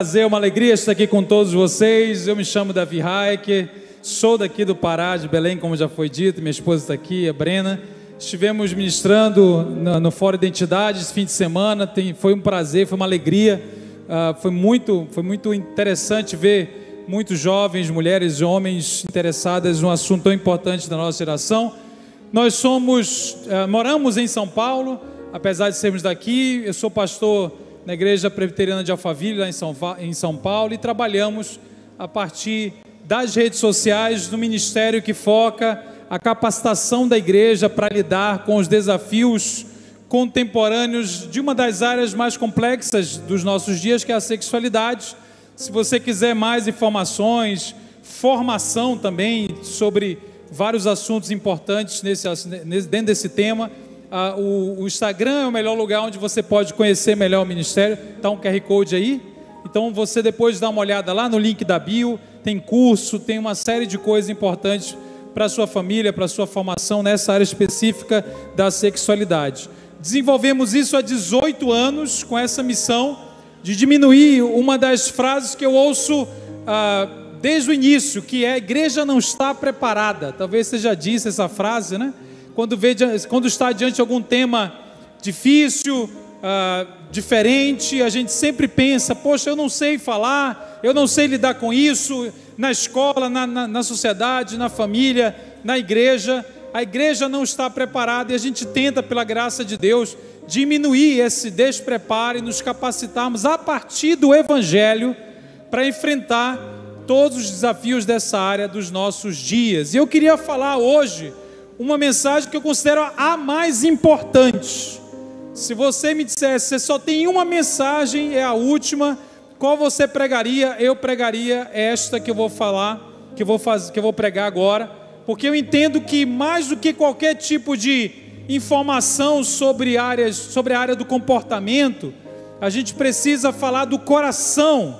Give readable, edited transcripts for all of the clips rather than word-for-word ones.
Prazer, uma alegria estar aqui com todos vocês. Eu me chamo Davi Heiker, sou daqui do Pará, de Belém, como já foi dito. Minha esposa está aqui, a Brena. Estivemos ministrando no Fórum Identidade esse fim de semana. Foi um prazer, foi uma alegria. Foi muito interessante ver muitos jovens, mulheres e homens interessadas num assunto tão importante da nossa geração. Nós moramos em São Paulo, apesar de sermos daqui. Eu sou pastor na Igreja Presbiteriana de Alphaville, lá em São Paulo, e trabalhamos a partir das redes sociais no ministério que foca a capacitação da igreja para lidar com os desafios contemporâneos de uma das áreas mais complexas dos nossos dias, que é a sexualidade. Se você quiser mais informações, formação também sobre vários assuntos importantes dentro desse tema, o Instagram é o melhor lugar onde você pode conhecer melhor o ministério. Está um QR Code aí, então você depois dá uma olhada lá no link da bio, tem curso, tem uma série de coisas importantes para a sua família, para a sua formação nessa área específica da sexualidade. Desenvolvemos isso há 18 anos com essa missão de diminuir uma das frases que eu ouço desde o início, que é: a igreja não está preparada. Talvez você já disse essa frase, né? Quando está diante de algum tema difícil, diferente, a gente sempre pensa: poxa, eu não sei falar, eu não sei lidar com isso, na escola, na sociedade, na família, na igreja. A igreja não está preparada e a gente tenta, pela graça de Deus, diminuir esse despreparo e nos capacitarmos a partir do Evangelho para enfrentar todos os desafios dessa área dos nossos dias. E eu queria falar hoje uma mensagem que eu considero a mais importante. Se você me dissesse, você só tem uma mensagem, é a última, qual você pregaria? Eu pregaria esta que eu vou falar, que eu vou pregar agora, porque eu entendo que mais do que qualquer tipo de informação sobre a área do comportamento, a gente precisa falar do coração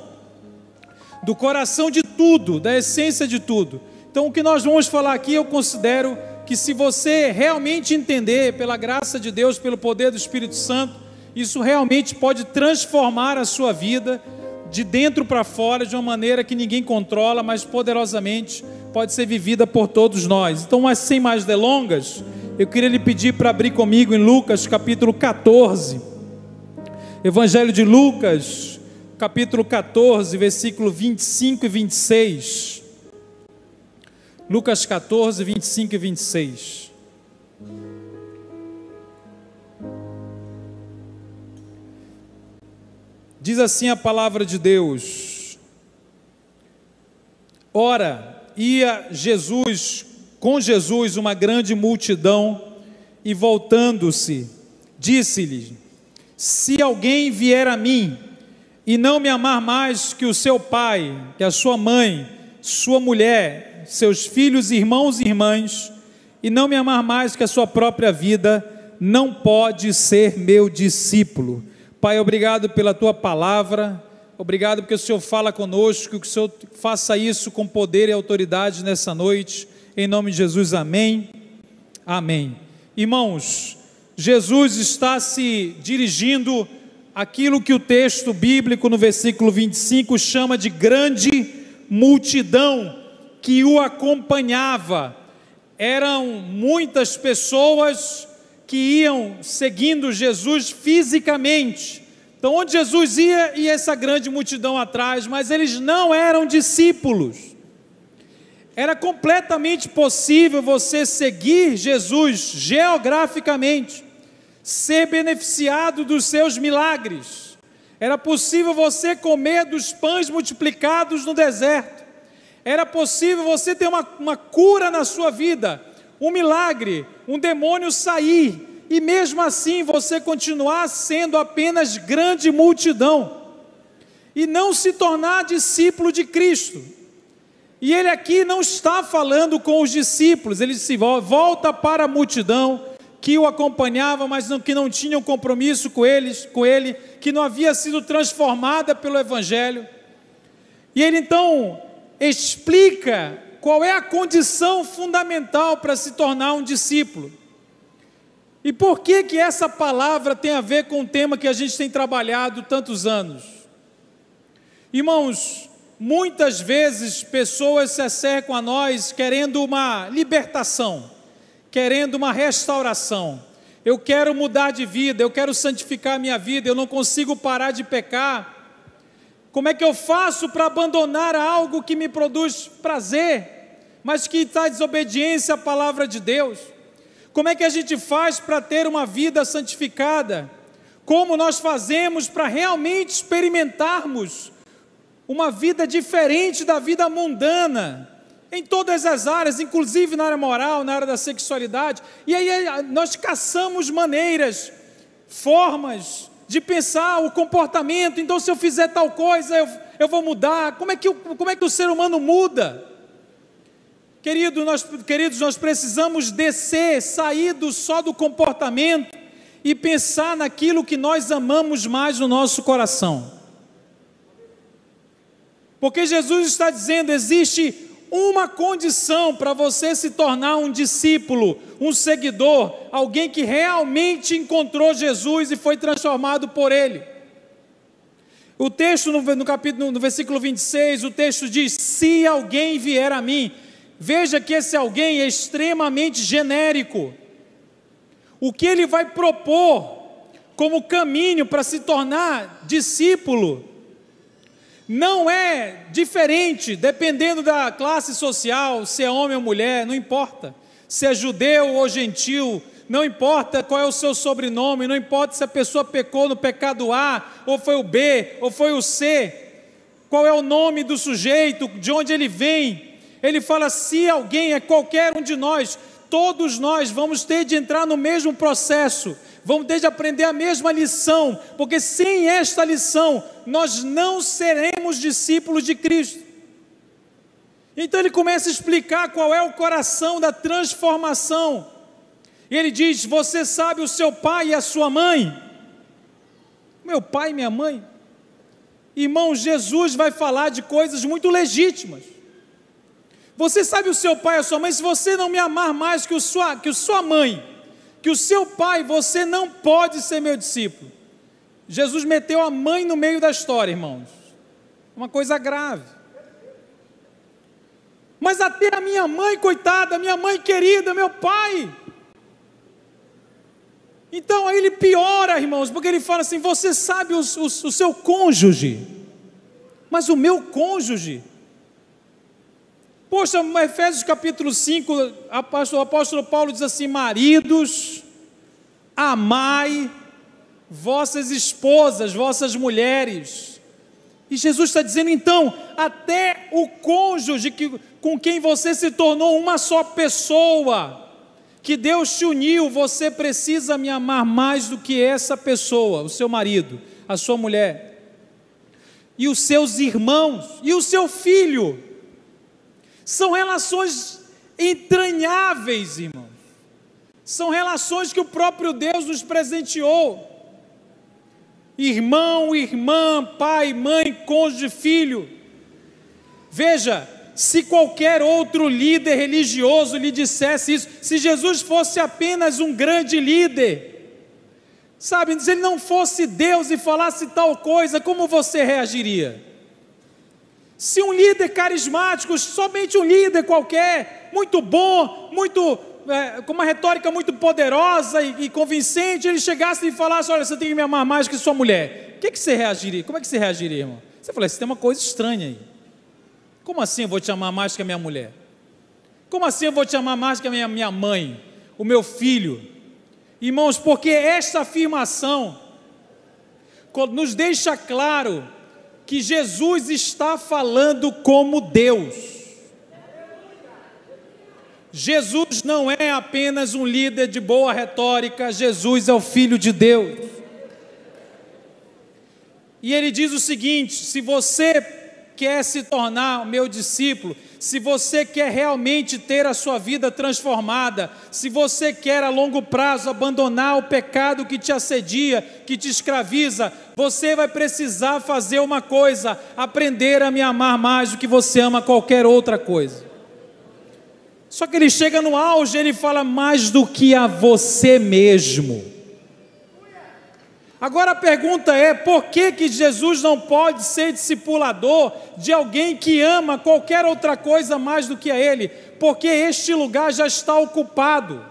de tudo, da essência de tudo. Então o que nós vamos falar aqui, eu considero que, se você realmente entender, pela graça de Deus, pelo poder do Espírito Santo, isso realmente pode transformar a sua vida de dentro para fora, de uma maneira que ninguém controla, mas poderosamente pode ser vivida por todos nós. Então, mas sem mais delongas, eu queria lhe pedir para abrir comigo em Lucas capítulo 14, Evangelho de Lucas, capítulo 14, versículo 25 e 26. Lucas 14, 25 e 26. Diz assim a palavra de Deus: Ora, ia com Jesus uma grande multidão, e voltando-se, disse-lhe: Se alguém vier a mim, e não me amar mais que o seu pai, que a sua mãe, sua mulher, seus filhos, irmãos e irmãs, e não me amar mais que a sua própria vida, não pode ser meu discípulo. Pai, obrigado pela tua palavra, obrigado porque o Senhor fala conosco, que o Senhor faça isso com poder e autoridade nessa noite, em nome de Jesus, amém, amém. Irmãos, Jesus está se dirigindo àquilo que o texto bíblico no versículo 25 chama de grande multidão que o acompanhava. Eram muitas pessoas que iam seguindo Jesus fisicamente. Então, onde Jesus ia essa grande multidão atrás, mas eles não eram discípulos. Era completamente possível você seguir Jesus geograficamente, ser beneficiado dos seus milagres. Era possível você comer dos pães multiplicados no deserto. Era possível você ter uma cura na sua vida, um milagre, um demônio sair, e mesmo assim você continuar sendo apenas grande multidão, e não se tornar discípulo de Cristo. E ele aqui não está falando com os discípulos, ele se volta para a multidão que o acompanhava, mas que não tinham compromisso com ele, que não havia sido transformada pelo Evangelho. E ele então explica qual é a condição fundamental para se tornar um discípulo. E por que essa palavra tem a ver com o tema que a gente tem trabalhado tantos anos? Irmãos, muitas vezes pessoas se acercam a nós querendo uma libertação, querendo uma restauração. Eu quero mudar de vida, eu quero santificar a minha vida, eu não consigo parar de pecar. Como é que eu faço para abandonar algo que me produz prazer, mas que está em desobediência à palavra de Deus? Como é que a gente faz para ter uma vida santificada? Como nós fazemos para realmente experimentarmos uma vida diferente da vida mundana, em todas as áreas, inclusive na área moral, na área da sexualidade? E aí nós caçamos maneiras, formas de pensar o comportamento. Então, se eu fizer tal coisa, eu vou mudar. Como é que o ser humano muda? Queridos, nós precisamos descer, sair só do comportamento e pensar naquilo que nós amamos mais no nosso coração. Porque Jesus está dizendo, existe uma condição para você se tornar um discípulo, um seguidor, alguém que realmente encontrou Jesus e foi transformado por Ele. O texto no versículo 26, o texto diz, se alguém vier a mim. Veja que esse alguém é extremamente genérico. O que ele vai propor como caminho para se tornar discípulo não é diferente, dependendo da classe social, se é homem ou mulher, não importa. Se é judeu ou gentil, não importa qual é o seu sobrenome, não importa se a pessoa pecou no pecado A, ou foi o B, ou foi o C, qual é o nome do sujeito, de onde ele vem. Ele fala, se alguém é qualquer um de nós, todos nós vamos ter de entrar no mesmo processo, vamos ter de aprender a mesma lição, porque sem esta lição, nós não seremos discípulos de Cristo. Então ele começa a explicar qual é o coração da transformação. E ele diz, você sabe o seu pai e a sua mãe? Meu pai e minha mãe? Irmão, Jesus vai falar de coisas muito legítimas. Você sabe o seu pai e a sua mãe? Se você não me amar mais que sua mãe, que o seu pai, você não pode ser meu discípulo. Jesus meteu a mãe no meio da história, irmãos. Uma coisa grave. Mas até a minha mãe, coitada, minha mãe querida, meu pai. Então aí ele piora, irmãos, porque ele fala assim, você sabe o seu cônjuge, mas o meu cônjuge. Poxa, Efésios capítulo 5, o apóstolo Paulo diz assim, maridos, amai vossas esposas, vossas mulheres. E Jesus está dizendo, então, até o cônjuge com quem você se tornou uma só pessoa, que Deus te uniu, você precisa me amar mais do que essa pessoa, o seu marido, a sua mulher, e os seus irmãos, e o seu filho. São relações entranháveis, irmãos. São relações que o próprio Deus nos presenteou. Irmão, irmã, pai, mãe, cônjuge, filho. Veja, se qualquer outro líder religioso lhe dissesse isso, se Jesus fosse apenas um grande líder, sabe, se ele não fosse Deus e falasse tal coisa, como você reagiria? Se um líder carismático, somente um líder qualquer, muito bom, com uma retórica muito poderosa e convincente, ele chegasse e falasse, olha, você tem que me amar mais que sua mulher, o que você reagiria? Como é que você reagiria, irmão? Você fala, você tem uma coisa estranha aí. Como assim eu vou te amar mais que a minha mulher? Como assim eu vou te amar mais que a minha mãe, o meu filho? Irmãos, porque esta afirmação nos deixa claro que Jesus está falando como Deus. Jesus não é apenas um líder de boa retórica, Jesus é o Filho de Deus. E ele diz o seguinte, se você quer se tornar meu discípulo, se você quer realmente ter a sua vida transformada, se você quer a longo prazo abandonar o pecado que te assedia, que te escraviza, você vai precisar fazer uma coisa, aprender a me amar mais do que você ama qualquer outra coisa. Só que ele chega no auge, ele fala mais do que a você mesmo. Agora a pergunta é, por que Jesus não pode ser discipulador de alguém que ama qualquer outra coisa mais do que a Ele? Porque este lugar já está ocupado.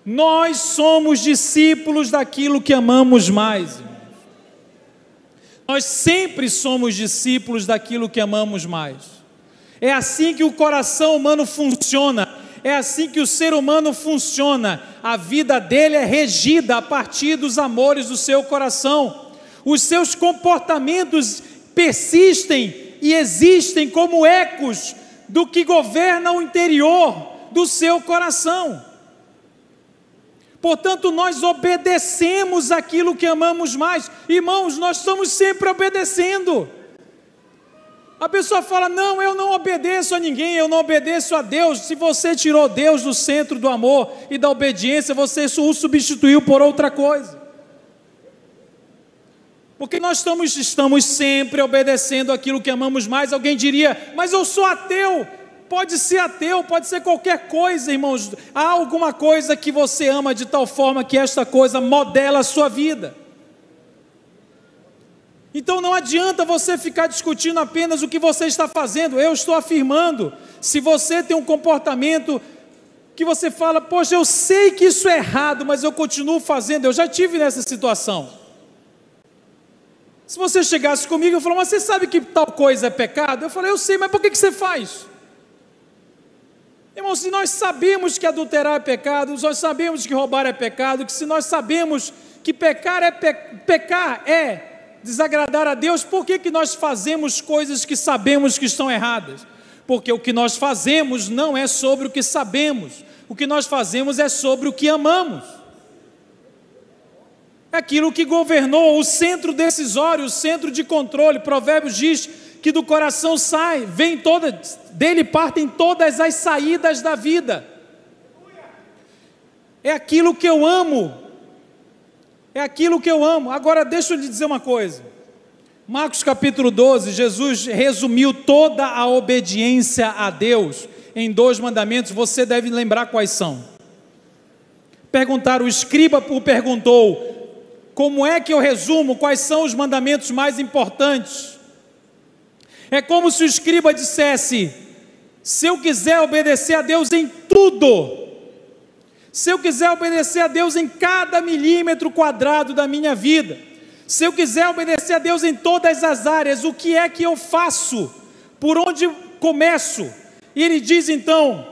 Nós somos discípulos daquilo que amamos mais, irmãos. Nós sempre somos discípulos daquilo que amamos mais. É assim que o coração humano funciona. É assim que o ser humano funciona. A vida dele é regida a partir dos amores do seu coração. Os seus comportamentos persistem e existem como ecos do que governa o interior do seu coração. Portanto, nós obedecemos aquilo que amamos mais. Irmãos, nós estamos sempre obedecendo. A pessoa fala, não, eu não obedeço a ninguém, eu não obedeço a Deus. Se você tirou Deus do centro do amor e da obediência, você o substituiu por outra coisa. Porque nós estamos sempre obedecendo aquilo que amamos mais. Alguém diria, mas eu sou ateu. Pode ser ateu, pode ser qualquer coisa, irmãos. Há alguma coisa que você ama de tal forma que esta coisa modela a sua vida. Então não adianta você ficar discutindo apenas o que você está fazendo. Eu estou afirmando, se você tem um comportamento que você fala, poxa, eu sei que isso é errado, mas eu continuo fazendo. Eu já tive nessa situação. Se você chegasse comigo e falou, mas você sabe que tal coisa é pecado? Eu falei, eu sei, mas por que você faz? Irmãos, se nós sabemos que adulterar é pecado, nós sabemos que roubar é pecado, que se nós sabemos que pecar é desagradar a Deus, por que nós fazemos coisas que sabemos que estão erradas? Porque o que nós fazemos não é sobre o que sabemos, o que nós fazemos é sobre o que amamos. É aquilo que governou o centro decisório, o centro de controle. Provérbios diz que do coração dele partem todas as saídas da vida. É aquilo que eu amo. É aquilo que eu amo. Agora deixa eu lhe dizer uma coisa. Marcos capítulo 12, Jesus resumiu toda a obediência a Deus em 2 mandamentos. Você deve lembrar quais são. O escriba perguntou, como é que eu resumo quais são os mandamentos mais importantes? É como se o escriba dissesse, se eu quiser obedecer a Deus em tudo, se eu quiser obedecer a Deus em cada milímetro quadrado da minha vida, se eu quiser obedecer a Deus em todas as áreas, o que é que eu faço? Por onde começo? E ele diz então,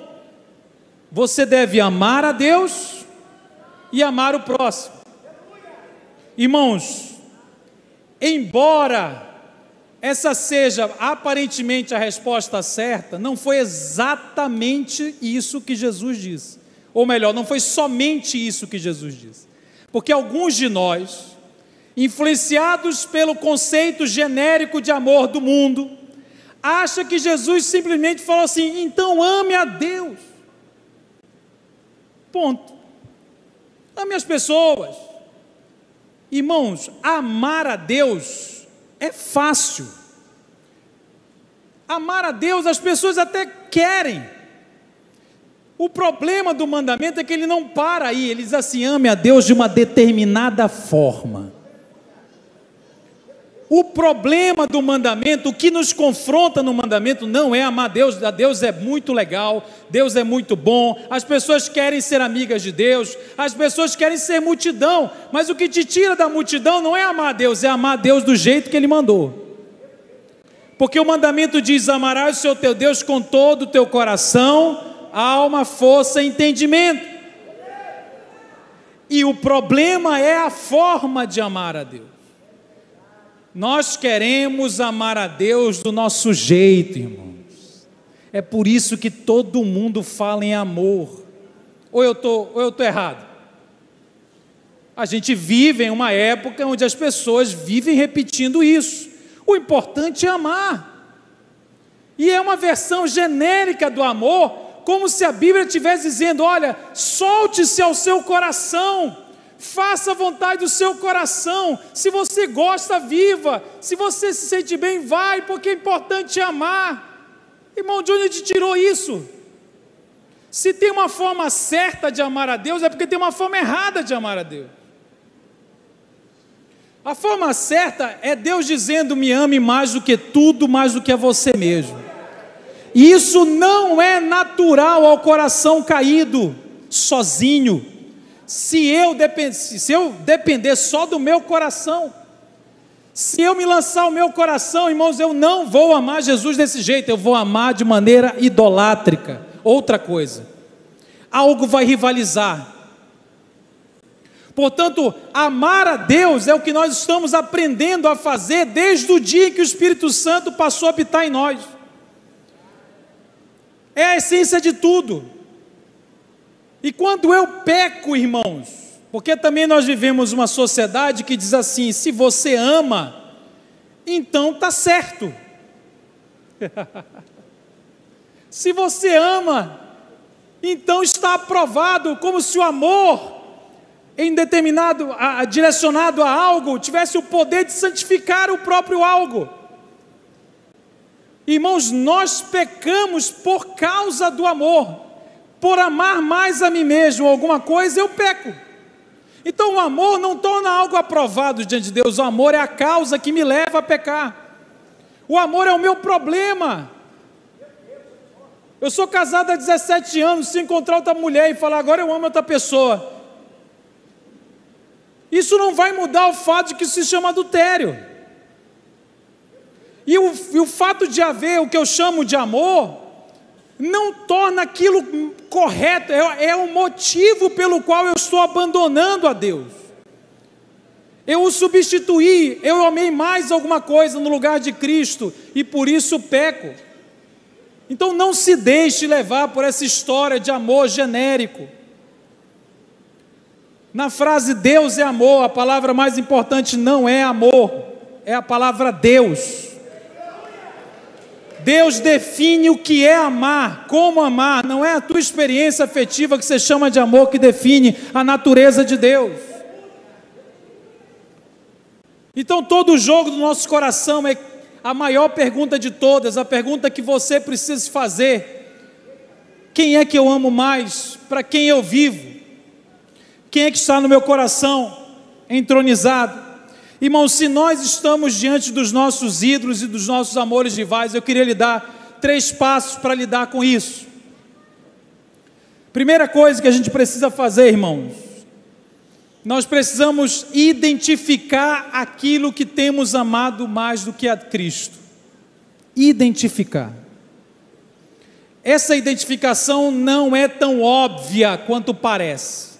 você deve amar a Deus e amar o próximo. Irmãos, embora essa seja aparentemente a resposta certa, não foi exatamente isso que Jesus disse. Ou melhor, não foi somente isso que Jesus disse. Porque alguns de nós, influenciados pelo conceito genérico de amor do mundo, acham que Jesus simplesmente falou assim, então ame a Deus. Ponto. Ame as pessoas. Irmãos, amar a Deus é fácil. Amar a Deus as pessoas até querem. O problema do mandamento é que ele não para aí, ele diz assim, ame a Deus de uma determinada forma. O problema do mandamento, o que nos confronta no mandamento não é amar Deus. Deus é muito legal, Deus é muito bom, as pessoas querem ser amigas de Deus, as pessoas querem ser multidão, mas o que te tira da multidão não é amar a Deus, é amar a Deus do jeito que Ele mandou. Porque o mandamento diz, amarás o seu teu Deus com todo o teu coração, alma, força e entendimento. E o problema é a forma de amar a Deus. Nós queremos amar a Deus do nosso jeito, irmãos. É por isso que todo mundo fala em amor. Ou eu tô errado? A gente vive em uma época onde as pessoas vivem repetindo isso. O importante é amar. E é uma versão genérica do amor, como se a Bíblia estivesse dizendo, olha, solte-se ao seu coração, faça a vontade do seu coração, se você gosta, viva, se você se sente bem, vai, porque é importante amar. Irmão, de onde a gente tirou isso? Se tem uma forma certa de amar a Deus, é porque tem uma forma errada de amar a Deus. A forma certa é Deus dizendo: me ame mais do que tudo, mais do que a você mesmo. E isso não é natural ao coração caído, sozinho. Se eu depender só do meu coração, se eu me lançar o meu coração, irmãos, eu não vou amar Jesus desse jeito, eu vou amar de maneira idolátrica. Outra coisa, algo vai rivalizar. Portanto, amar a Deus é o que nós estamos aprendendo a fazer desde o dia em que o Espírito Santo passou a habitar em nós. É a essência de tudo. E quando eu peco, irmãos, porque também nós vivemos uma sociedade que diz assim: se você ama, então está certo. Se você ama, então está aprovado, como se o amor direcionado a algo, tivesse o poder de santificar o próprio algo. Irmãos, nós pecamos por causa do amor. Por amar mais a mim mesmo alguma coisa, eu peco. Então o amor não torna algo aprovado diante de Deus. O amor é a causa que me leva a pecar. O amor é o meu problema. Eu sou casado há 17 anos, se encontrar outra mulher e falar: agora eu amo outra pessoa, isso não vai mudar o fato de que isso se chama adultério. E o fato de haver o que eu chamo de amor, não torna aquilo correto, é o motivo pelo qual eu estou abandonando a Deus. Eu o substituí, eu amei mais alguma coisa no lugar de Cristo, e por isso peco. Então não se deixe levar por essa história de amor genérico. Na frase Deus é amor, a palavra mais importante não é amor, é a palavra Deus. Deus define o que é amar, como amar. Não é a tua experiência afetiva que você chama de amor que define a natureza de Deus. Então todo o jogo do nosso coração é a maior pergunta de todas, a pergunta que você precisa fazer: quem é que eu amo mais? Para quem eu vivo? Quem é que está no meu coração entronizado? Irmãos, se nós estamos diante dos nossos ídolos e dos nossos amores rivais, eu queria lhe dar 3 passos para lidar com isso. Primeira coisa que a gente precisa fazer, irmãos, nós precisamos identificar aquilo que temos amado mais do que a Cristo. Identificar. Essa identificação não é tão óbvia quanto parece.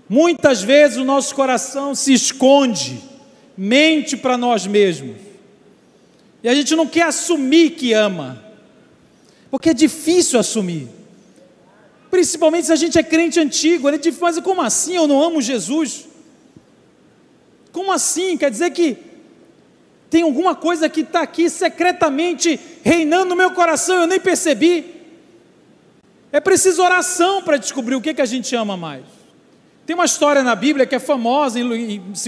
Muitas vezes o nosso coração se esconde, mente para nós mesmos, e a gente não quer assumir que ama, porque é difícil assumir, principalmente se a gente é crente antigo. É difícil, mas como assim eu não amo Jesus? Como assim? Quer dizer que tem alguma coisa que está aqui secretamente reinando no meu coração, eu nem percebi. É preciso oração para descobrir o que a gente ama mais. Tem uma história na Bíblia que é famosa, em 2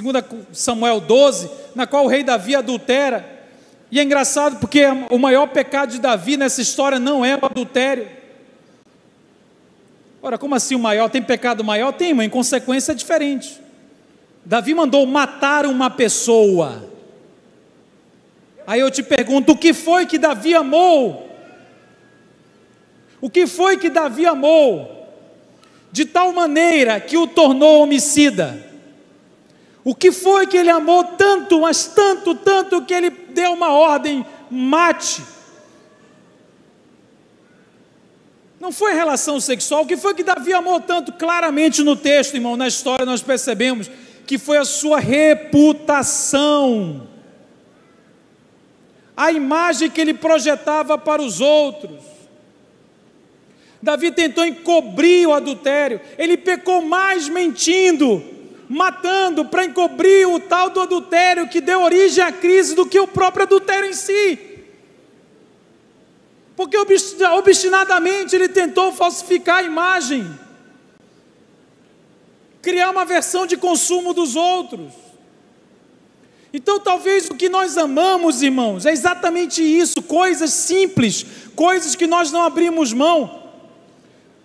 Samuel 12, na qual o rei Davi adultera. E é engraçado porque o maior pecado de Davi nessa história não é o adultério. Ora, como assim o maior? Tem pecado maior? Tem, mas em consequência é diferente. Davi mandou matar uma pessoa. Aí eu te pergunto, o que foi que Davi amou? O que foi que Davi amou de tal maneira que o tornou homicida? O que foi que ele amou tanto, mas tanto, tanto, que ele deu uma ordem: mate? Não foi relação sexual. O que foi que Davi amou tanto? Claramente no texto, irmão, na história nós percebemos que foi a sua reputação, a imagem que ele projetava para os outros. Davi tentou encobrir o adultério, ele pecou mais mentindo, matando, para encobrir o tal do adultério que deu origem à crise do que o próprio adultério em si. Porque obstinadamente ele tentou falsificar a imagem, criar uma versão de consumo dos outros. Então talvez o que nós amamos, irmãos, é exatamente isso: coisas simples, coisas que nós não abrimos mão,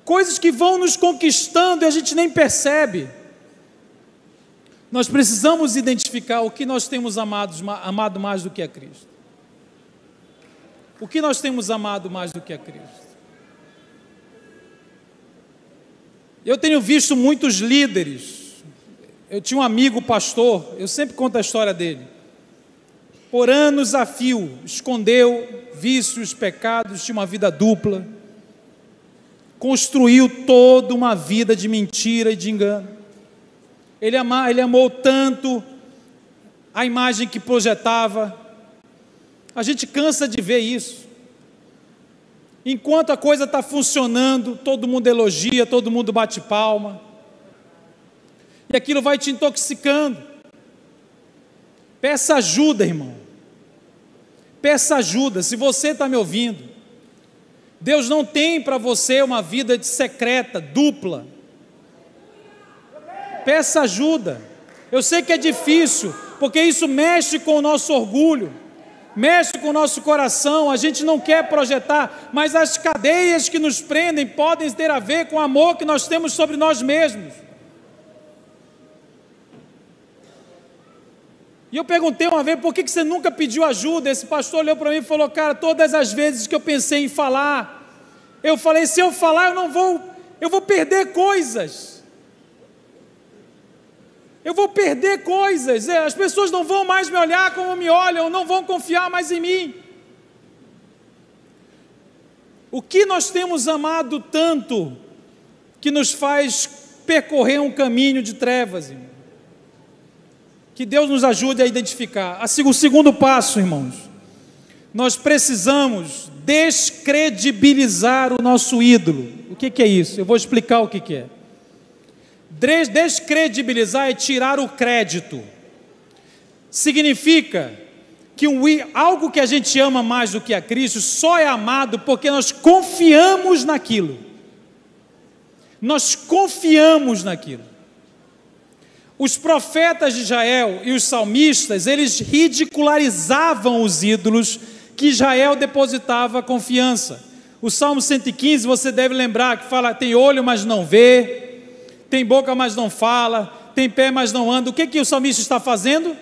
coisas que vão nos conquistando e a gente nem percebe. Nós precisamos identificar o que nós temos amado mais do que a Cristo. O que nós temos amado mais do que a Cristo? Eu tenho visto muitos líderes. Eu tinha um amigo pastor, eu sempre conto a história dele. Por anos a fio, escondeu vícios, pecados, tinha uma vida dupla. Construiu toda uma vida de mentira e de engano. Ele amou tanto a imagem que projetava. A gente cansa de ver isso. Enquanto a coisa está funcionando, todo mundo elogia, todo mundo bate palma. E aquilo vai te intoxicando. Peça ajuda, irmão. Peça ajuda. Se você está me ouvindo, Deus não tem para você uma vida secreta, dupla. Peça ajuda. Eu sei que é difícil, porque isso mexe com o nosso orgulho, mexe com o nosso coração. A gente não quer projetar, mas as cadeias que nos prendem podem ter a ver com o amor que nós temos sobre nós mesmos. E eu perguntei uma vez, por que você nunca pediu ajuda? Esse pastor olhou para mim e falou, cara, todas as vezes que eu pensei em falar, eu falei, se eu falar eu vou perder coisas. Eu vou perder coisas, as pessoas não vão mais me olhar como me olham, não vão confiar mais em mim. O que nós temos amado tanto, que nos faz percorrer um caminho de trevas, irmão? Que Deus nos ajude a identificar. O segundo passo, irmãos, nós precisamos descredibilizar o nosso ídolo. O que é isso? Eu vou explicar o que é. Descredibilizar é tirar o crédito. Significa que algo que a gente ama mais do que a Cristo só é amado porque nós confiamos naquilo. Nós confiamos naquilo. Os profetas de Israel e os salmistas, eles ridicularizavam os ídolos que Israel depositava confiança. O Salmo 115, você deve lembrar, que fala, tem olho, mas não vê, tem boca, mas não fala, tem pé, mas não anda. O que o salmista está fazendo?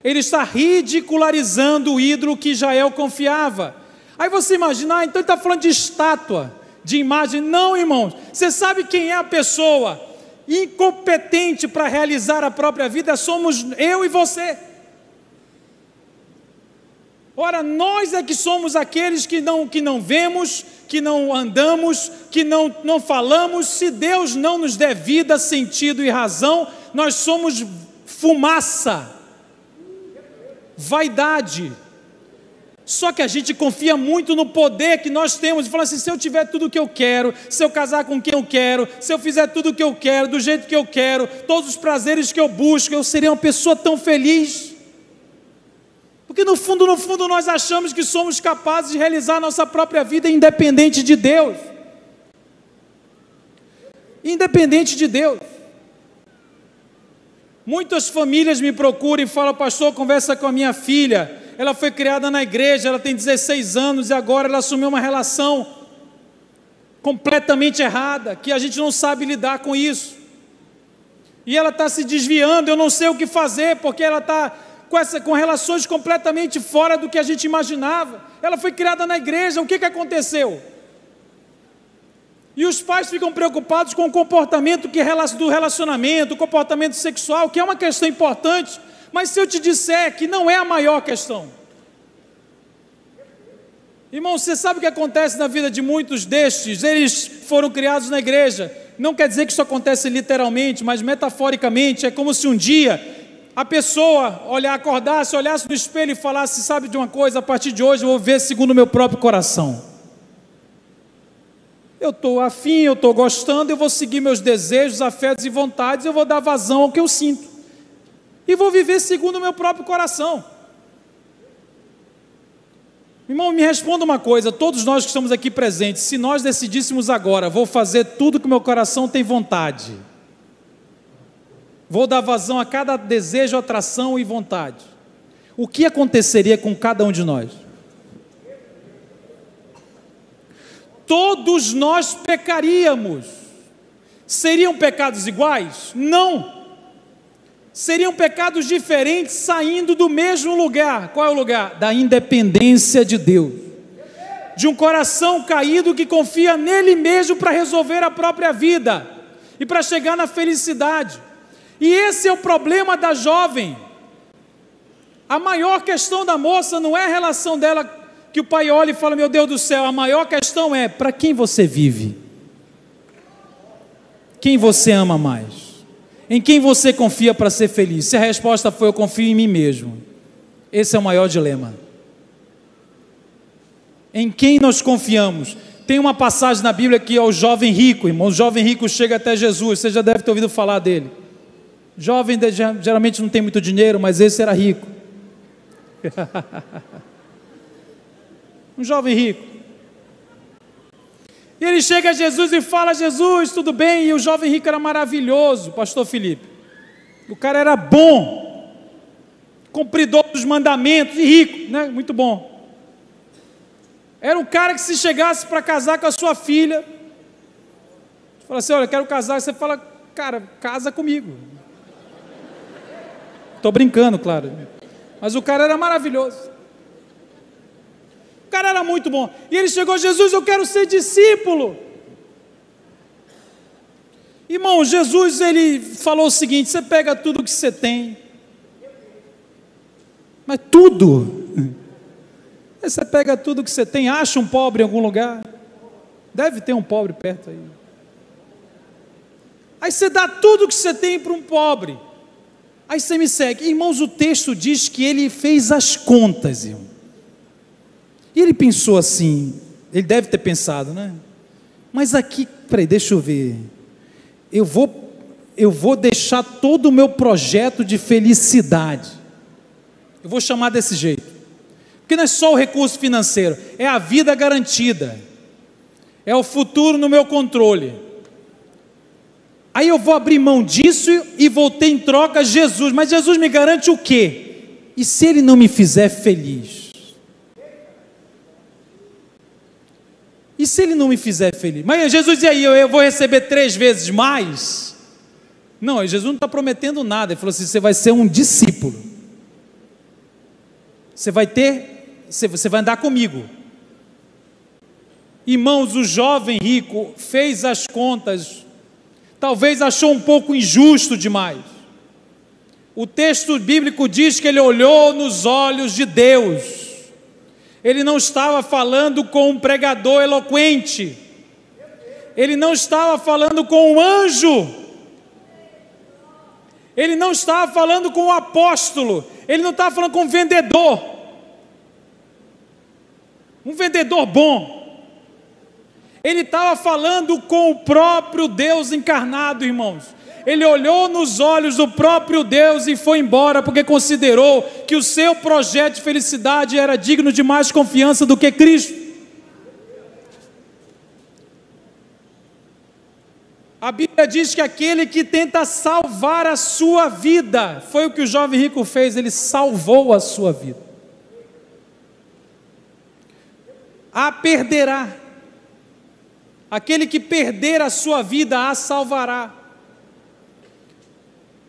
Ele está ridicularizando o ídolo que Israel confiava. Aí você imagina, então ele está falando de estátua, de imagem. Não, irmãos, você sabe quem é a pessoa incompetente para realizar a própria vida? Somos eu e você. Ora, nós é que somos aqueles que não vemos, que não andamos, que não falamos. Se Deus não nos der vida, sentido e razão, nós somos fumaça, vaidade. Só que a gente confia muito no poder que nós temos, e fala assim, se eu tiver tudo o que eu quero, se eu casar com quem eu quero, se eu fizer tudo o que eu quero, do jeito que eu quero, todos os prazeres que eu busco, eu serei uma pessoa tão feliz. Porque no fundo, nós achamos que somos capazes de realizar a nossa própria vida independente de Deus. Independente de Deus. Muitas famílias me procuram e falam, pastor, conversa com a minha filha, ela foi criada na igreja, ela tem 16 anos e agora ela assumiu uma relação completamente errada, que a gente não sabe lidar com isso. E ela está se desviando, eu não sei o que fazer, porque ela está com relações completamente fora do que a gente imaginava. Ela foi criada na igreja, o que aconteceu? E os pais ficam preocupados com o comportamento do relacionamento, o comportamento sexual, que é uma questão importante, mas se eu te disser que não é a maior questão. Irmão, você sabe o que acontece na vida de muitos destes? Eles foram criados na igreja. Não quer dizer que isso acontece literalmente, mas metaforicamente, é como se um dia a pessoa acordasse, olhasse no espelho e falasse, sabe de uma coisa, a partir de hoje eu vou ver segundo o meu próprio coração. Eu estou afim, eu estou gostando, eu vou seguir meus desejos, afetos e vontades, eu vou dar vazão ao que eu sinto. E vou viver segundo o meu próprio coração. Irmão, me responda uma coisa, todos nós que estamos aqui presentes, se nós decidíssemos agora, vou fazer tudo que meu coração tem vontade, vou dar vazão a cada desejo, atração e vontade, o que aconteceria com cada um de nós? Todos nós pecaríamos. Seriam pecados iguais? Não. Seriam pecados diferentes saindo do mesmo lugar. Qual é o lugar? Da independência de Deus. De um coração caído que confia nele mesmo para resolver a própria vida e para chegar na felicidade. E esse é o problema da jovem. A maior questão da moça não é a relação dela, que o pai olha e fala: meu Deus do céu. A maior questão é: para quem você vive? Quem você ama mais? Em quem você confia para ser feliz? Se a resposta foi: eu confio em mim mesmo, esse é o maior dilema. Em quem nós confiamos? Tem uma passagem na Bíblia que é o jovem rico, irmão. O jovem rico chega até Jesus, você já deve ter ouvido falar dele. Jovem geralmente não tem muito dinheiro, mas esse era rico. Um jovem rico. E ele chega a Jesus e fala: Jesus, tudo bem? E o jovem rico era maravilhoso, pastor Felipe. O cara era bom, cumpridor dos mandamentos e rico, né? Muito bom. Era um cara que, se chegasse para casar com a sua filha, fala assim: olha, eu quero casar. Você fala: cara, casa comigo. Estou brincando, claro. Mas o cara era maravilhoso. O cara era muito bom. E ele chegou: Jesus, eu quero ser discípulo. Irmão, Jesus, ele falou o seguinte: você pega tudo que você tem. Mas tudo. Você pega tudo que você tem, acha um pobre em algum lugar. Deve ter um pobre perto aí. Aí você dá tudo que você tem para um pobre. Aí você me segue. Irmãos, o texto diz que ele fez as contas, irmão. E ele pensou assim, ele deve ter pensado, né? Mas aqui, peraí, deixa eu ver. Eu vou deixar todo o meu projeto de felicidade. Eu vou chamar desse jeito. Porque não é só o recurso financeiro, é a vida garantida. É o futuro no meu controle. Aí eu vou abrir mão disso e vou ter em troca Jesus. Mas Jesus me garante o quê? E se Ele não me fizer feliz? E se Ele não me fizer feliz? Mas Jesus, e aí, eu vou receber 3 vezes mais? Não, Jesus não está prometendo nada. Ele falou assim: você vai ser um discípulo. Você vai andar comigo. Irmãos, o jovem rico fez as contas. Talvez achou um pouco injusto demais. O texto bíblico diz que ele olhou nos olhos de Deus. Ele não estava falando com um pregador eloquente. Ele não estava falando com um anjo. Ele não estava falando com um apóstolo. Ele não estava falando com um vendedor. Um vendedor bom. Ele estava falando com o próprio Deus encarnado, irmãos. Ele olhou nos olhos do próprio Deus e foi embora, porque considerou que o seu projeto de felicidade era digno de mais confiança do que Cristo. A Bíblia diz que aquele que tenta salvar a sua vida, foi o que o jovem rico fez, ele salvou a sua vida. A perderá. Aquele que perder a sua vida, a salvará.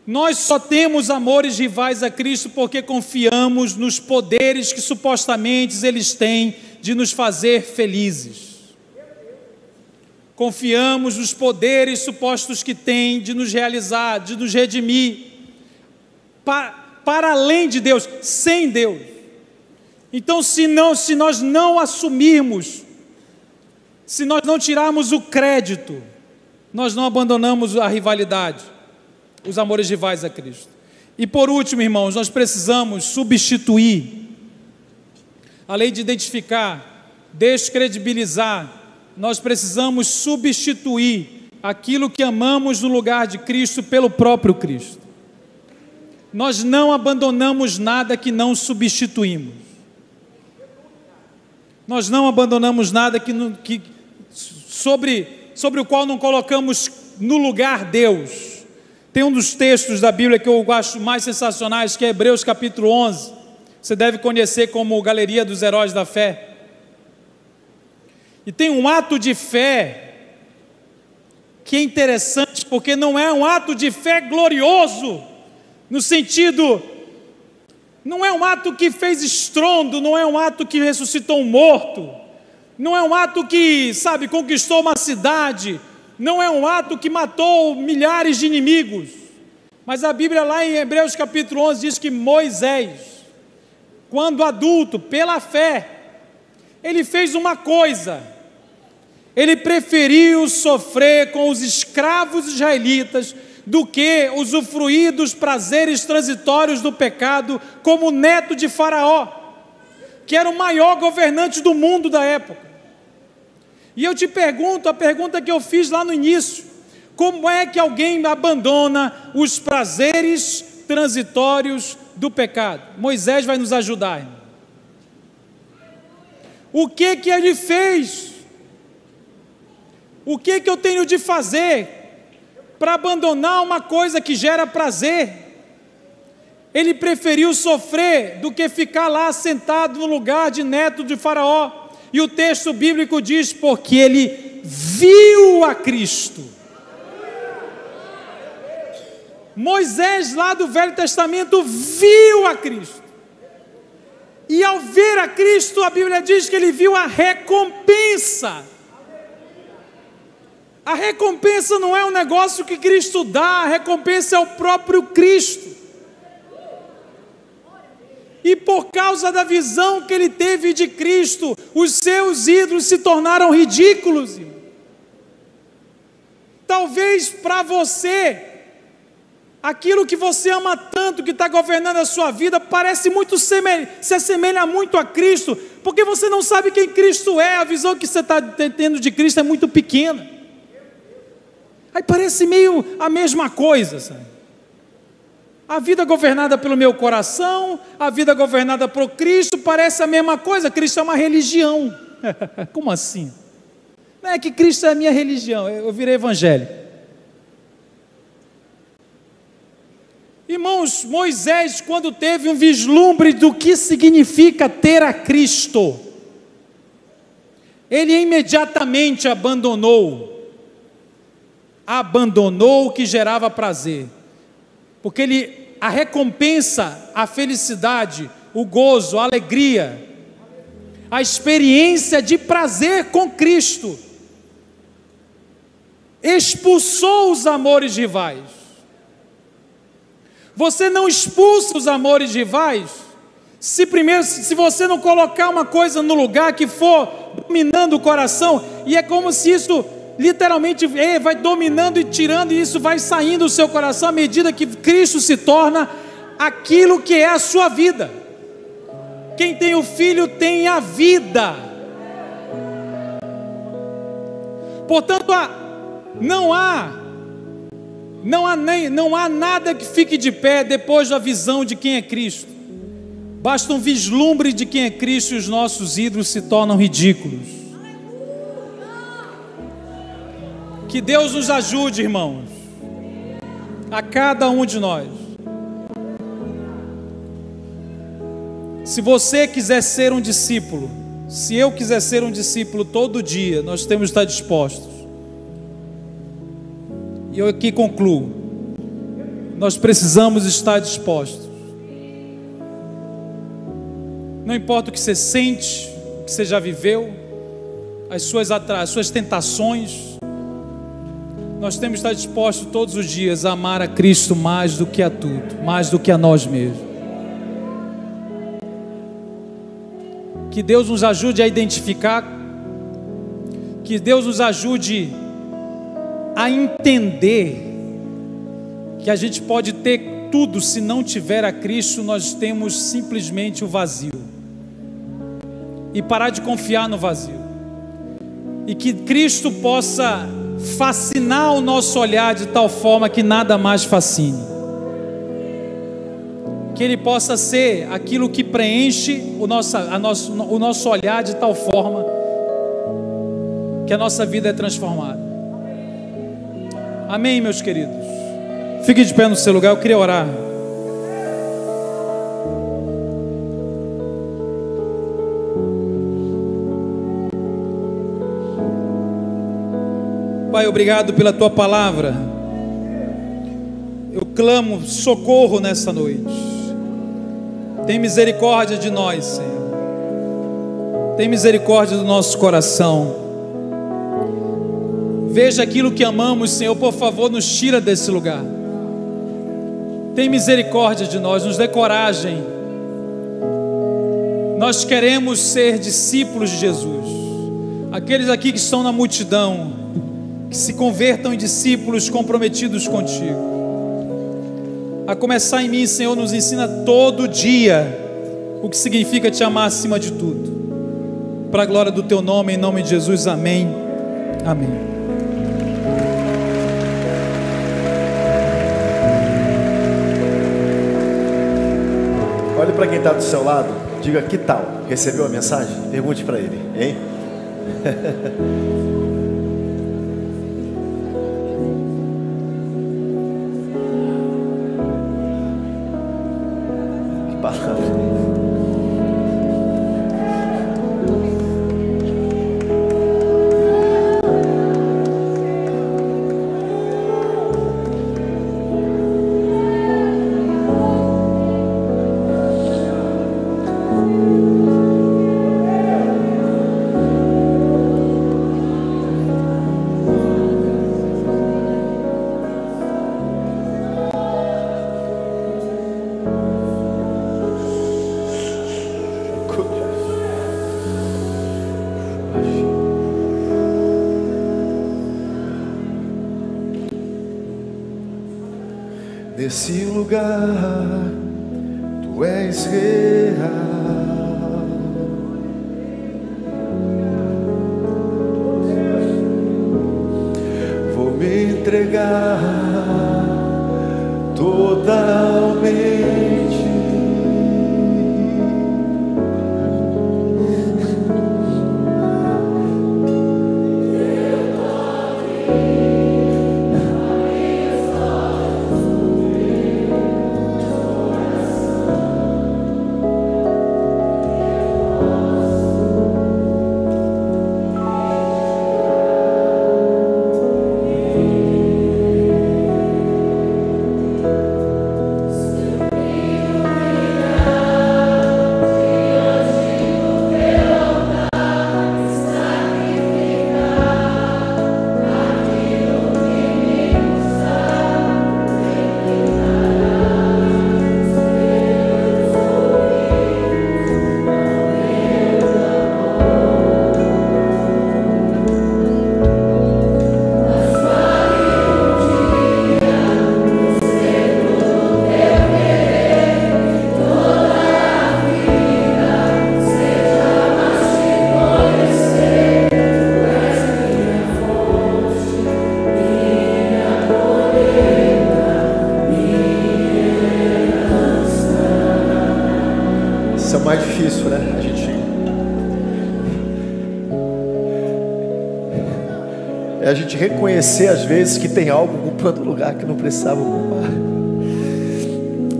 Nós só temos amores rivais a Cristo porque confiamos nos poderes que supostamente eles têm de nos fazer felizes. Confiamos nos poderes supostos que têm de nos realizar, de nos redimir, para além de Deus, sem Deus. Então, se nós não assumirmos, se nós não tirarmos o crédito, nós não abandonamos a rivalidade, os amores rivais a Cristo. E por último, irmãos, nós precisamos substituir, além de identificar, descredibilizar, nós precisamos substituir aquilo que amamos no lugar de Cristo pelo próprio Cristo. Nós não abandonamos nada que não substituímos. Nós não abandonamos nada sobre o qual não colocamos no lugar Deus. Tem um dos textos da Bíblia que eu acho mais sensacionais, que é Hebreus capítulo 11. Você deve conhecer como Galeria dos Heróis da Fé. E tem um ato de fé que é interessante, porque não é um ato de fé glorioso, no sentido, não é um ato que fez estrondo, não é um ato que ressuscitou um morto, não é um ato que, conquistou uma cidade, não é um ato que matou milhares de inimigos, mas a Bíblia lá em Hebreus capítulo 11 diz que Moisés, quando adulto, pela fé, ele fez uma coisa, ele preferiu sofrer com os escravos israelitas do que usufruir dos prazeres transitórios do pecado como neto de Faraó, que era o maior governante do mundo da época. E eu te pergunto, a pergunta que eu fiz lá no início, como é que alguém abandona os prazeres transitórios do pecado? Moisés vai nos ajudar, irmão. O que ele fez? O que eu tenho de fazer para abandonar uma coisa que gera prazer? Ele preferiu sofrer do que ficar lá sentado no lugar de neto de Faraó. E o texto bíblico diz, porque ele viu a Cristo. Moisés lá do Velho Testamento viu a Cristo. E ao ver a Cristo, a Bíblia diz que ele viu a recompensa. A recompensa não é um negócio que Cristo dá, a recompensa é o próprio Cristo. E por causa da visão que ele teve de Cristo, os seus ídolos se tornaram ridículos. Talvez para você, aquilo que você ama tanto, que está governando a sua vida, parece muito se assemelha muito a Cristo, porque você não sabe quem Cristo é, a visão que você está tendo de Cristo é muito pequena. Aí parece meio a mesma coisa, sabe? A vida governada pelo meu coração, a vida governada por Cristo, parece a mesma coisa. Cristo é uma religião. Como assim? Não é que Cristo é a minha religião, eu virei evangélico. Irmãos, Moisés, quando teve um vislumbre do que significa ter a Cristo, ele imediatamente abandonou o que gerava prazer, porque a recompensa, a felicidade, o gozo, a alegria, a experiência de prazer com Cristo, expulsou os amores rivais. Você não expulsa os amores rivais se você não colocar uma coisa no lugar que for dominando o coração, e é como se isso literalmente vai dominando e tirando, e isso vai saindo do seu coração à medida que Cristo se torna aquilo que é a sua vida. Quem tem o Filho tem a vida. Portanto, não há nada que fique de pé depois da visão de quem é Cristo. Basta um vislumbre de quem é Cristo e os nossos ídolos se tornam ridículos. Que Deus nos ajude, irmãos, a cada um de nós. Se você quiser ser um discípulo, se eu quiser ser um discípulo todo dia, nós temos que estar dispostos. E eu aqui concluo. Nós precisamos estar dispostos. Não importa o que você sente, o que você já viveu, as suas tentações, nós temos que estar dispostos todos os dias a amar a Cristo mais do que a tudo, mais do que a nós mesmos. Que Deus nos ajude a identificar, que Deus nos ajude a entender que a gente pode ter tudo, se não tiver a Cristo, nós temos simplesmente o vazio. E parar de confiar no vazio. E que Cristo possa fascinar o nosso olhar de tal forma que nada mais fascine. Que Ele possa ser aquilo que preenche o nosso olhar de tal forma que a nossa vida é transformada. Amém, meus queridos? Fique de pé no seu lugar, eu queria orar. Pai, obrigado pela Tua palavra. Eu clamo socorro nessa noite. Tem misericórdia de nós, Senhor. Tem misericórdia do nosso coração. Veja aquilo que amamos, Senhor, por favor, nos tira desse lugar. Tem misericórdia de nós, nos dê coragem. Nós queremos ser discípulos de Jesus. Aqueles aqui que estão na multidão, que se convertam em discípulos comprometidos contigo. A começar em mim, Senhor, nos ensina todo dia o que significa te amar acima de tudo. Para a glória do teu nome, em nome de Jesus, amém. Amém. Olhe para quem está do seu lado, diga: que tal? Recebeu a mensagem? Pergunte para ele, hein? Que palavra. Nesse lugar, tu és real. Vou me entregar totalmente. Isso é o mais difícil, né? A gente reconhecer às vezes que tem algo ocupando o lugar que não precisava ocupar.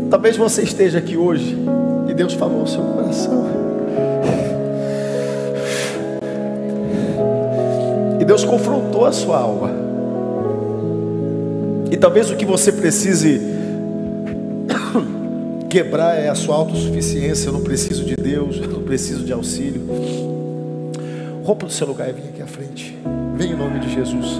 Talvez você esteja aqui hoje e Deus falou ao seu coração. E Deus confrontou a sua alma. E talvez o que você precise quebrar é a sua autossuficiência. Eu não preciso de Deus, eu não preciso de auxílio. Rompa do seu lugar e vem aqui à frente. Vem em nome de Jesus.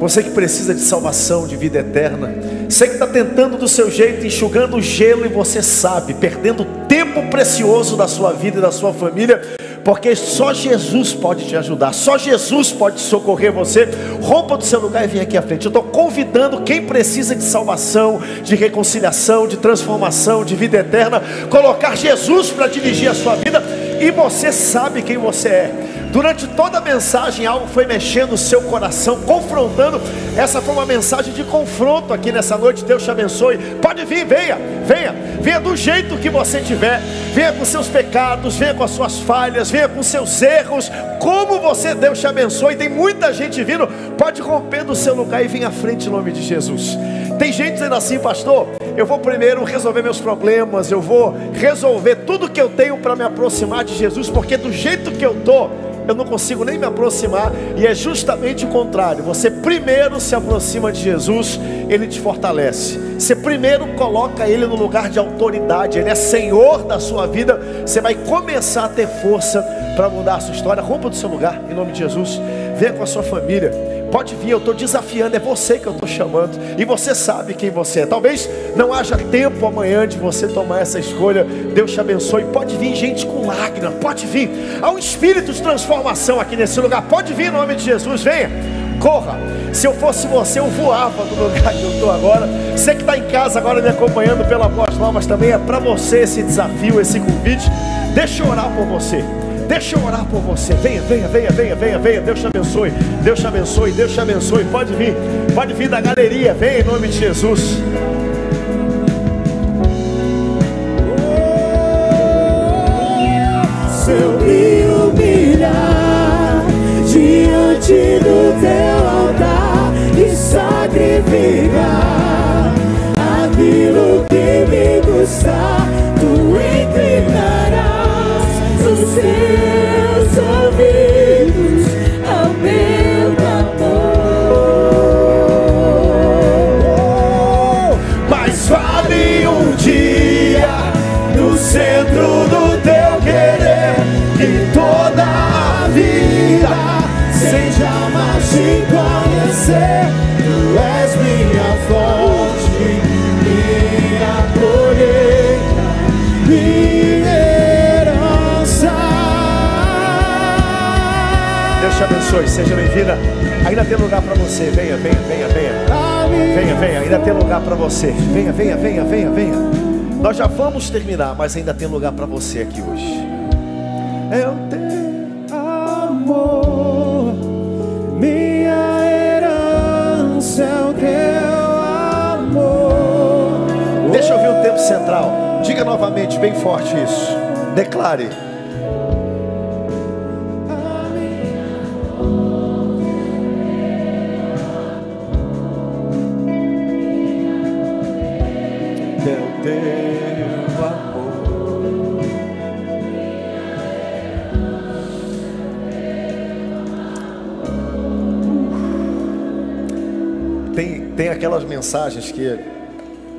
Você que precisa de salvação, de vida eterna. Você que está tentando do seu jeito, enxugando o gelo, e você sabe, perdendo tempo precioso da sua vida e da sua família, porque só Jesus pode te ajudar, só Jesus pode socorrer você. Rompa do seu lugar e vem aqui à frente. Eu estou convidando quem precisa de salvação, de reconciliação, de transformação, de vida eterna, colocar Jesus para dirigir a sua vida. E você sabe quem você é. Durante toda a mensagem algo foi mexendo o seu coração, confrontando. Essa foi uma mensagem de confronto aqui nessa noite. Deus te abençoe. Pode vir, venha do jeito que você tiver. Venha com seus pecados, venha com as suas falhas, venha com seus erros. Como você, Deus te abençoe. Tem muita gente vindo. Pode romper do seu lugar e vir à frente em nome de Jesus. Tem gente dizendo assim: pastor, eu vou primeiro resolver meus problemas, eu vou resolver tudo que eu tenho para me aproximar de Jesus, porque do jeito que eu estou, eu não consigo nem me aproximar. E é justamente o contrário. Você primeiro se aproxima de Jesus, Ele te fortalece. você primeiro coloca Ele no lugar de autoridade. Ele é Senhor da sua vida. Você vai começar a ter força para mudar a sua história. Rompa do seu lugar, em nome de Jesus. Venha com a sua família. Pode vir, eu estou desafiando. É você que eu estou chamando. E você sabe quem você é. Talvez não haja tempo amanhã de você tomar essa escolha. Deus te abençoe. Pode vir gente com lágrimas. Pode vir. Há um espírito de transformação aqui nesse lugar. Pode vir em nome de Jesus. Venha. Corra. Se eu fosse você, eu voava do lugar que eu estou agora. Você que está em casa agora me acompanhando pela Boas Novas também, é para você esse desafio, esse convite. Deixa eu orar por você. Deixa eu orar por você. Venha, venha, venha, venha, venha, venha. Deus te abençoe. Deus te abençoe. Deus te abençoe. Pode vir. Pode vir da galeria. Venha em nome de Jesus. Se eu me humilhar diante do teu altar e sacrificar aquilo que me custar, tu inclinarás os teus ouvidos ao meu clamor. Mas vale um dia no centro do teu querer, que toda a vida Seja mais te conhecer, tu és minha fonte, minha colheita, minha herança. Deus te abençoe, seja bem-vinda. Ainda tem lugar para você. Venha, venha, venha, venha. Venha, venha, ainda tem lugar para você. Venha, venha, venha, venha, venha. Nós já vamos terminar, mas ainda tem lugar para você aqui hoje. É o teu amor, minha herança é o teu amor. Deixa eu ver o tempo central. Diga novamente, bem forte isso. Declare. É o teu amor. Tem aquelas mensagens que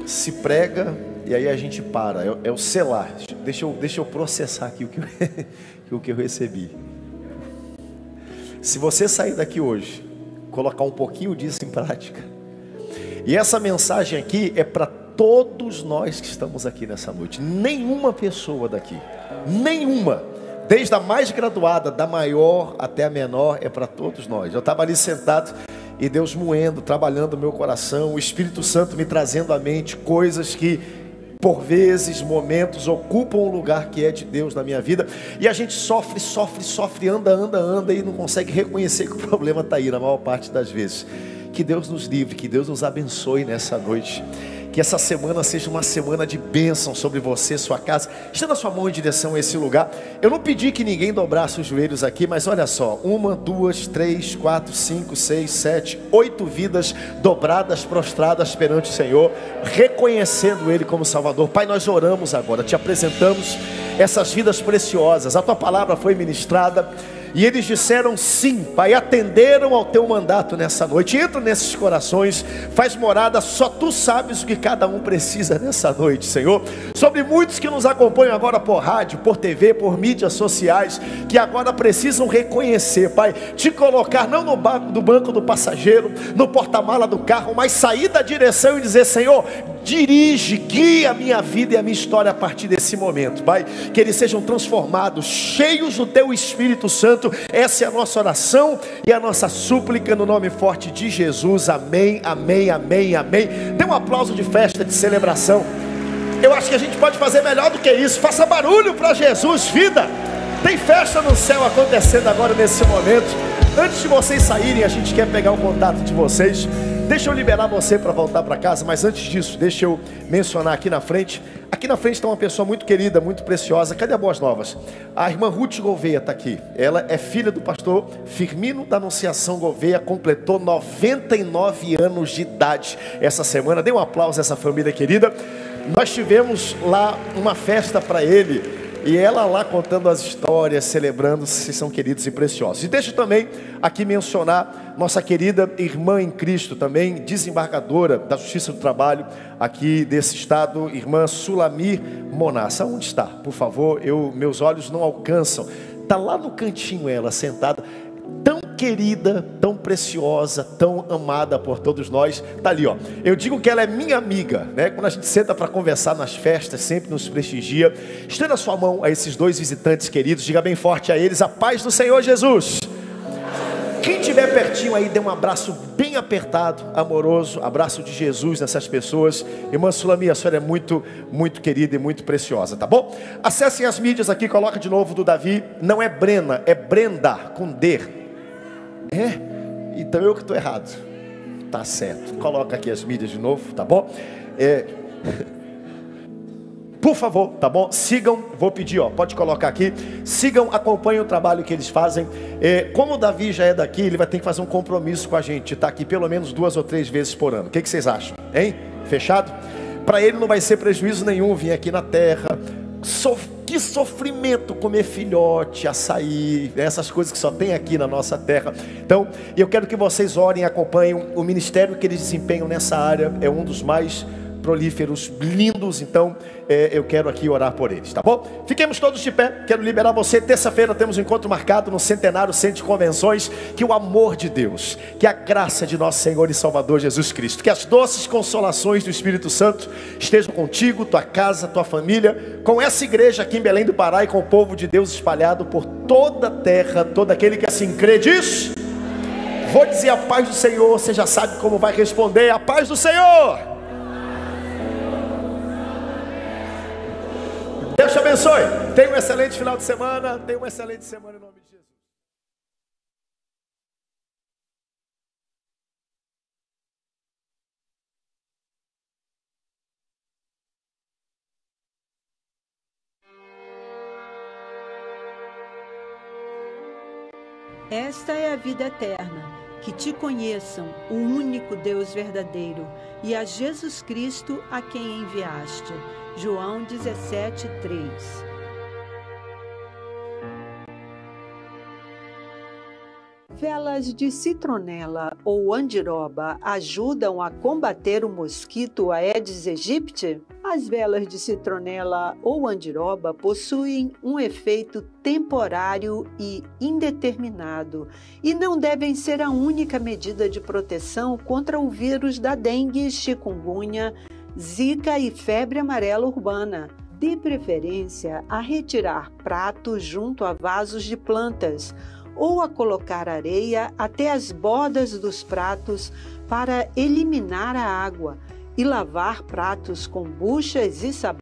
se prega e aí a gente para. É o selar. Deixa eu processar aqui o que eu recebi. Se você sair daqui hoje, colocar um pouquinho disso em prática. E essa mensagem aqui é para todos nós que estamos aqui nessa noite. Nenhuma pessoa daqui, nenhuma, desde a mais graduada, da maior até a menor, é para todos nós. Eu estava ali sentado e Deus moendo, trabalhando o meu coração, o Espírito Santo me trazendo à mente coisas que, por vezes, momentos, ocupam o lugar que é de Deus na minha vida. E a gente sofre, anda e não consegue reconhecer que o problema está aí na maior parte das vezes. Que Deus nos livre, que Deus nos abençoe nessa noite. Que essa semana seja uma semana de bênção sobre você, sua casa. Estenda a sua mão em direção a esse lugar. Eu não pedi que ninguém dobrasse os joelhos aqui, mas olha só. 1, 2, 3, 4, 5, 6, 7, 8 vidas dobradas, prostradas perante o Senhor, reconhecendo Ele como Salvador. Pai, nós oramos agora, te apresentamos essas vidas preciosas. A tua palavra foi ministrada e eles disseram sim, Pai, atenderam ao teu mandato nessa noite. Entra nesses corações, faz morada. Só tu sabes o que cada um precisa nessa noite, Senhor. Sobre muitos que nos acompanham agora por rádio, por TV, por mídias sociais, que agora precisam reconhecer, Pai, te colocar não no banco do passageiro, no porta-mala do carro, mas sair da direção e dizer: Senhor, dirige, guia a minha vida e a minha história a partir desse momento, Pai. Que eles sejam transformados, cheios do teu Espírito Santo. Essa é a nossa oração e a nossa súplica no nome forte de Jesus. Amém, amém, amém, amém. Dê um aplauso de festa, de celebração. Eu acho que a gente pode fazer melhor do que isso. Faça barulho para Jesus, vida. Tem festa no céu acontecendo agora nesse momento. Antes de vocês saírem, a gente quer pegar o contato de vocês. Deixa eu liberar você para voltar para casa, mas antes disso, deixa eu mencionar aqui na frente. Aqui na frente está uma pessoa muito querida, muito preciosa. Cadê a Boas Novas? A irmã Ruth Gouveia está aqui. Ela é filha do pastor Firmino da Anunciação Gouveia. Completou 99 anos de idade essa semana. Dê um aplauso a essa família querida. Nós tivemos lá uma festa para ele E ela lá contando as histórias, celebrando, vocês são queridos e preciosos. E deixa eu também aqui mencionar nossa querida irmã em Cristo também, desembargadora da Justiça do Trabalho aqui desse estado, irmã Sulamir Monassa. Onde está? Por favor, meus olhos não alcançam. Está lá no cantinho ela, sentada, tão querida, tão preciosa, tão amada por todos nós. Está ali, ó. Eu digo que ela é minha amiga, né? Quando a gente senta para conversar nas festas, sempre nos prestigia. Estenda a sua mão a esses dois visitantes queridos, diga bem forte a eles: a paz do Senhor Jesus. Quem estiver pertinho aí, dê um abraço bem apertado, amoroso, abraço de Jesus nessas pessoas. Irmã Sulamir, a senhora é muito, muito querida e muito preciosa, tá bom? Acessem as mídias aqui, coloca de novo do Davi. Não é Brena, é Brenda, com D. Então eu que estou errado. Tá certo, coloca aqui as mídias de novo, tá bom? Por favor, tá bom? Sigam, vou pedir, ó, pode colocar aqui. Sigam, acompanhem o trabalho que eles fazem. Como o Davi já é daqui, ele vai ter que fazer um compromisso com a gente, tá aqui pelo menos 2 ou 3 vezes por ano. O que vocês acham? Hein? Fechado? Para ele não vai ser prejuízo nenhum vir aqui na terra. Que sofrimento comer filhote, açaí, essas coisas que só tem aqui na nossa terra. Então, eu quero que vocês orem e acompanhem o ministério que eles desempenham nessa área. É um dos mais prolíferos, lindos. Então eu quero aqui orar por eles, tá bom? Fiquemos todos de pé. Quero liberar você. Terça-feira temos um encontro marcado no Centenário Centro de Convenções. Que o amor de Deus, que a graça de nosso Senhor e Salvador Jesus Cristo, que as doces consolações do Espírito Santo estejam contigo, tua casa, tua família, com essa igreja aqui em Belém do Pará e com o povo de Deus espalhado por toda a terra. Todo aquele que assim crê diz: vou dizer a paz do Senhor. Você já sabe como vai responder: a paz do Senhor. Deus te abençoe. Tenha um excelente final de semana. Tenha uma excelente semana em nome de Jesus. Esta é a vida eterna, que te conheçam, o único Deus verdadeiro, e a Jesus Cristo a quem enviaste. João 17:3. Velas de citronela ou andiroba ajudam a combater o mosquito Aedes aegypti? As velas de citronela ou andiroba possuem um efeito temporário e indeterminado e não devem ser a única medida de proteção contra o vírus da dengue, chikungunya, zika e febre amarela urbana. Dê preferência a retirar pratos junto a vasos de plantas ou a colocar areia até as bordas dos pratos para eliminar a água e lavar pratos com buchas e sabão